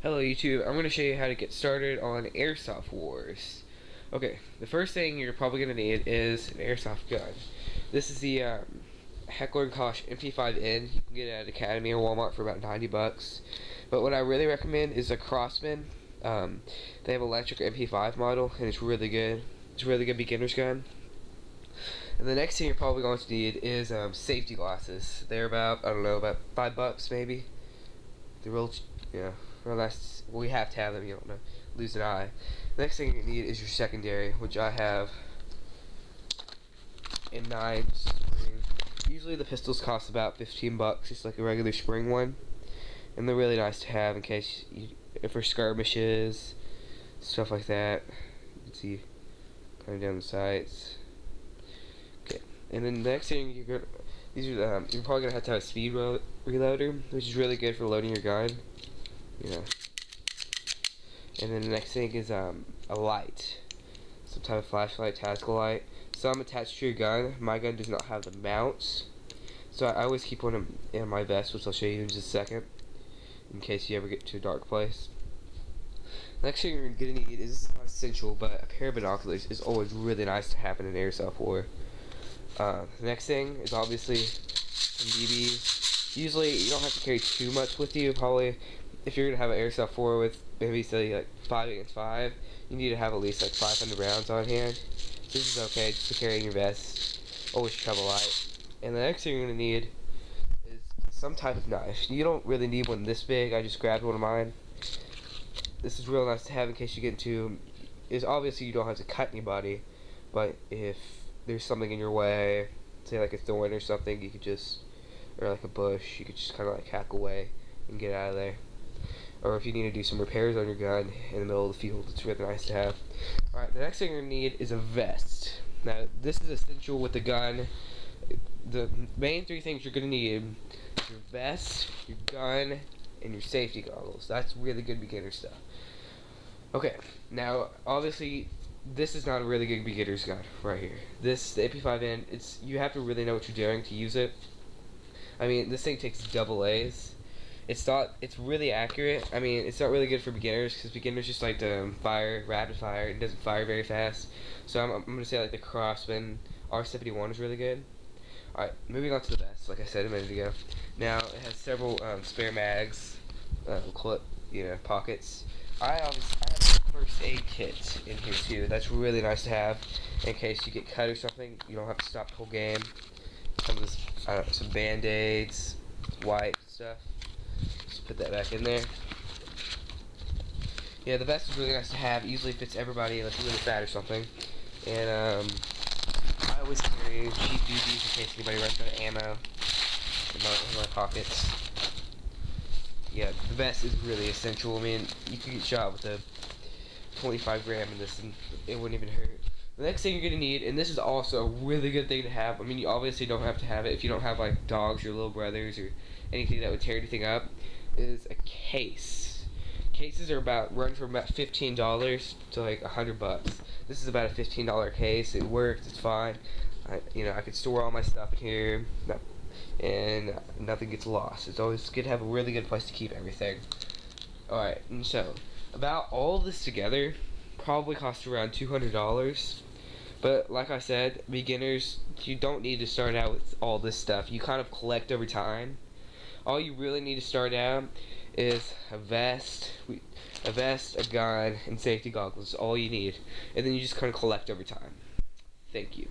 Hello YouTube, I'm going to show you how to get started on airsoft wars. Okay, the first thing you're probably going to need is an airsoft gun. This is the Heckler & Koch MP5N. You can get it at Academy or Walmart for about 90 bucks. But what I really recommend is a Crossman. They have electric MP5 model and it's really good. It's a really good beginner's gun. And the next thing you're probably going to need is safety glasses. They're about, I don't know, about 5 bucks maybe. They're real, yeah. Unless we have to have them, you don't know, lose an eye. The next thing you need is your secondary, which I have in 9 spring. Usually the pistols cost about 15 bucks, just like a regular spring one, and they're really nice to have in case for skirmishes, stuff like that. You can see kind of down the sights. Okay, and then the next thing you're probably gonna have to have a speed reloader, which is really good for loading your gun. Yeah. And then the next thing is a light, some type of flashlight, tactical light. Some attached to your gun. My gun does not have the mounts, so I always keep one in my vest, which I'll show you in just a second, in case you ever get to a dark place. Next thing you're gonna need is not essential, but a pair of binoculars is always really nice to have in an airsoft war. The next thing is obviously some BBs. Usually you don't have to carry too much with you. Probably if you're gonna have an airsoft war with maybe say like 5 against 5, you need to have at least like 500 rounds on hand. This is okay just to carry in your vest. Always travel light. And the next thing you're gonna need is some type of knife. You don't really need one this big. I just grabbed one of mine. This is real nice to have in case you get into. Is obviously you don't have to cut anybody, but if there's something in your way, say like a thorn or something, you could just, or like a bush, you could just kind of like hack away and get out of there. Or if you need to do some repairs on your gun in the middle of the field, it's really nice to have. Alright, the next thing you're going to need is a vest. Now, this is essential with the gun. The main 3 things you're going to need is your vest, your gun, and your safety goggles. That's really good beginner stuff. Okay, now, obviously, this is not a really good beginner's gun right here. This, the AP5N, you have to really know what you're doing to use it. I mean, this thing takes double A's. It's really accurate. I mean, it's not really good for beginners because beginners just like to fire rapid fire. It doesn't fire very fast. So I'm gonna say like the Crossman R71 is really good. Alright, moving on to the vest. Like I said a minute ago. Now it has several spare mags, clip, pockets. I have a first aid kit in here too. That's really nice to have in case you get cut or something. You don't have to stop the whole game. Some of this, some band-aids, wipes, stuff. Put that back in there. Yeah, the vest is really nice to have. It usually fits everybody unless you're really fat or something. And I always carry cheap BBs in case anybody runs out of ammo in my pockets. Yeah, the vest is really essential. I mean, you could get shot with a 25 gram in this and it wouldn't even hurt. The next thing you're going to need, and this is also a really good thing to have. I mean, you obviously don't have to have it if you don't have like dogs or little brothers or anything that would tear anything up, is a case. Cases are run from about $15 to like 100 bucks. This is about a $15 case. It works. It's fine. I could store all my stuff in here, and nothing gets lost. It's always good to have a really good place to keep everything. All right, and so about all this together probably costs around $200. But like I said, beginners, you don't need to start out with all this stuff. You kind of collect over time. All you really need to start out is a vest, a gun, and safety goggles. All you need. And then you just kind of collect over time. Thank you.